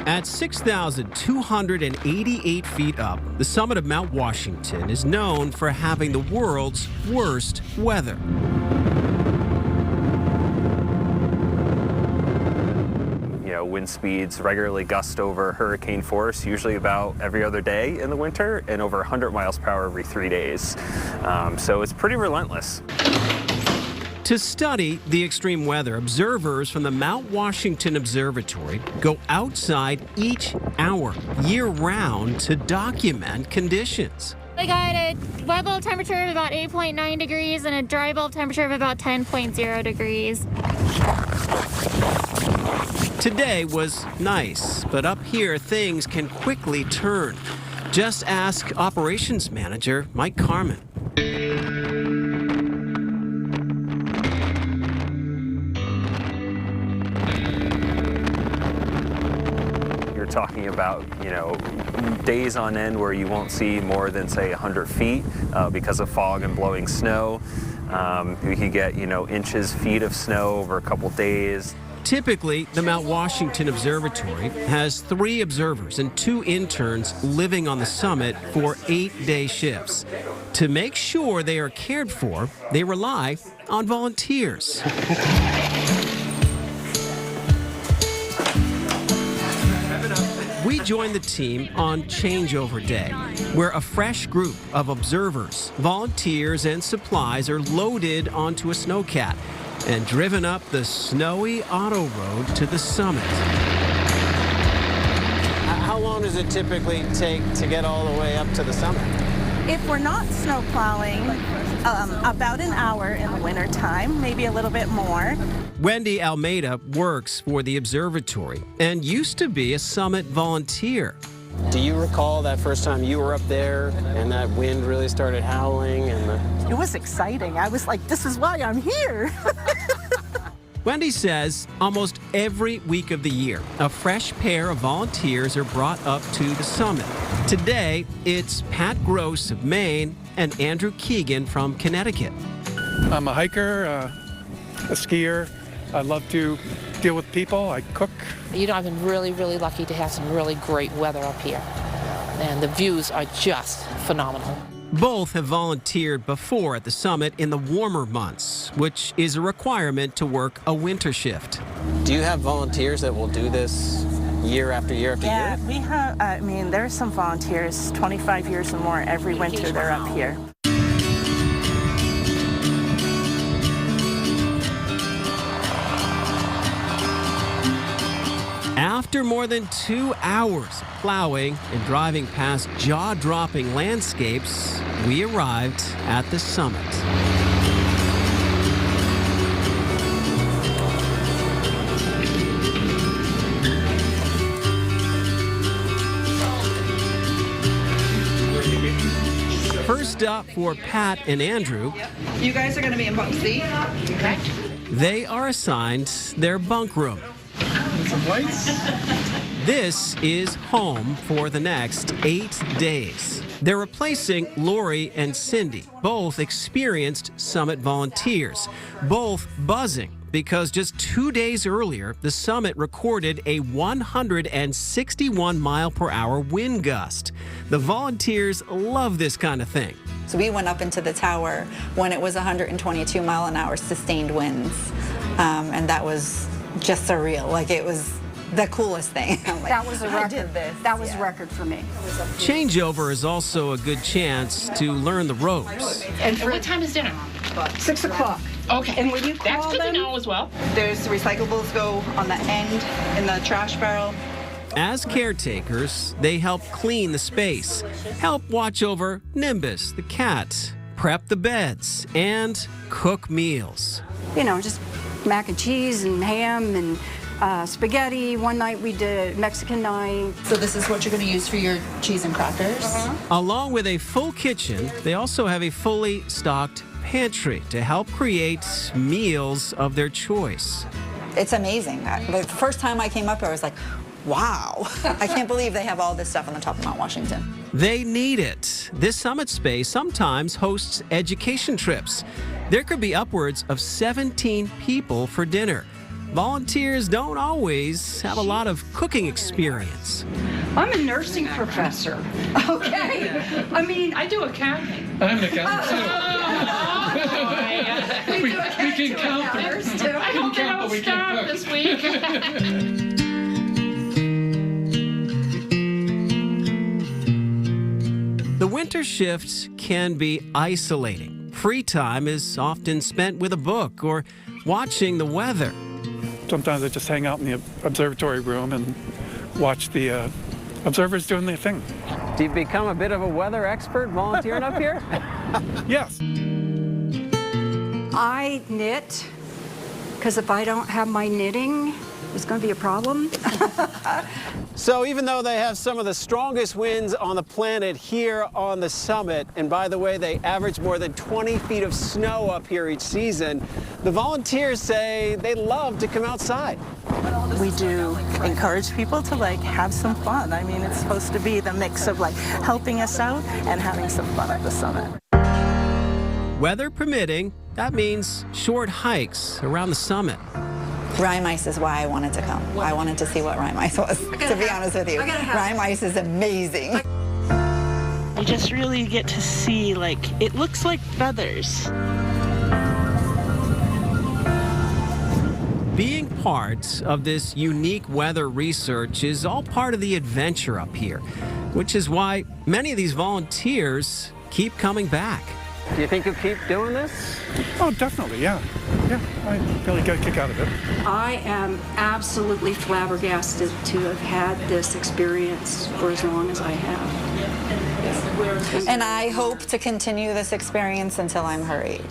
At 6,288 feet up, the summit of Mount Washington is known for having the world's worst weather. Wind speeds regularly gust over hurricane force, usually about every other day in the winter, and over 100 miles per hour every 3 days. So it's pretty relentless. To study the extreme weather, observers from the Mount Washington Observatory go outside each hour, year-round, to document conditions. I got a wet bulb temperature of about 8.9 degrees and a dry bulb temperature of about 10.0 degrees. Today was nice, but up here things can quickly turn. Just ask operations manager Mike Carmen. You're talking about, days on end where you won't see more than, say, 100 feet because of fog and blowing snow. We could get, inches, feet of snow over a couple days. Typically, the Mount Washington Observatory has 3 observers and 2 interns living on the summit for 8-day shifts. To make sure they are cared for, they rely on volunteers. We join the team on changeover day, where a fresh group of observers, volunteers, and supplies are loaded onto a snowcat and driven up the snowy auto road to the summit. How long does it typically take to get all the way up to the summit? If we're not snow plowing, about an hour in the winter time, maybe a little bit more. Wendy Almeida works for the observatory and used to be a summit volunteer. Do you recall that first time you were up there and that wind really started howling? It was exciting. I was like, this is why I'm here. Wendy says almost every week of the year, a fresh pair of volunteers are brought up to the summit. Today, it's Pat Gross of Maine and Andrew Keegan from Connecticut. I'm a hiker, a skier. I love to deal with people. I cook. I've been really, really lucky to have some really great weather up here. And the views are just phenomenal. Both have volunteered before at the summit in the warmer months, which is a requirement to work a winter shift. Do you have volunteers that will do this year after year after year? Yeah, we have, there are some volunteers, 25 years or more, every winter they're up here. After more than 2 hours of plowing and driving past jaw-dropping landscapes, we arrived at the summit. First up for Pat and Andrew. You guys are going to be in bunk C. Okay. They are assigned their bunk room. Some lights. This is home for the next 8 days. They're replacing Lori and Cindy, both experienced summit volunteers, both buzzing because just 2 days earlier, the summit recorded a 161 mile per hour wind gust. The volunteers love this kind of thing. So we went up into the tower when it was 122 mile an hour sustained winds, and that was just surreal. Like, it was the coolest thing. Like, That was a record. I did this. That was a record for me. Changeover is also a good chance to learn the ropes. And what time is dinner? 6 o'clock. Okay. And when you That's call good to them, know as well. There's recyclables go on the end in the trash barrel. As caretakers, they help clean the space, help watch over Nimbus, the cat, prep the beds, and cook meals. just mac and cheese and ham and spaghetti. One night we did Mexican night. So this is what you're going to use for your cheese and crackers. Along with a full kitchen, they also have a fully stocked pantry to help create meals of their choice. It's amazing. The first time I came up here, I was like, wow. I can't believe they have all this stuff on the top of Mount Washington. They need it. This summit space sometimes hosts education trips. There could be upwards of 17 people for dinner. volunteers don't always have a lot of cooking experience. I'm a nursing professor, okay? I mean, I do accounting. I'm an accountant too. we can count them. I hope they don't starve this week. The winter shifts can be isolating. Free time is often spent with a book or watching the weather. Sometimes I just hang out in the observatory room and watch the observers doing their thing. Do you become a bit of a weather expert volunteering up here? Yes. I knit, because if I don't have my knitting, it's going to be a problem. So even though they have some of the strongest winds on the planet here on the summit, and by the way, they average more than 20 feet of snow up here each season, the volunteers say they love to come outside. We do encourage people to have some fun. I mean, it's supposed to be the mix of helping us out and having some fun at the summit. Weather permitting, that means short hikes around the summit. Rime Ice is why I wanted to come. I wanted to see what Rime Ice was, to be honest with you. Rime Ice is amazing. You just really get to see, it looks like feathers. Being part of this unique weather research is all part of the adventure up here, which is why many of these volunteers keep coming back. Do you think you'll keep doing this? Oh, definitely, yeah. Yeah, I really get a kick out of it. I am absolutely flabbergasted to have had this experience for as long as I have. And I hope to continue this experience until I'm her age.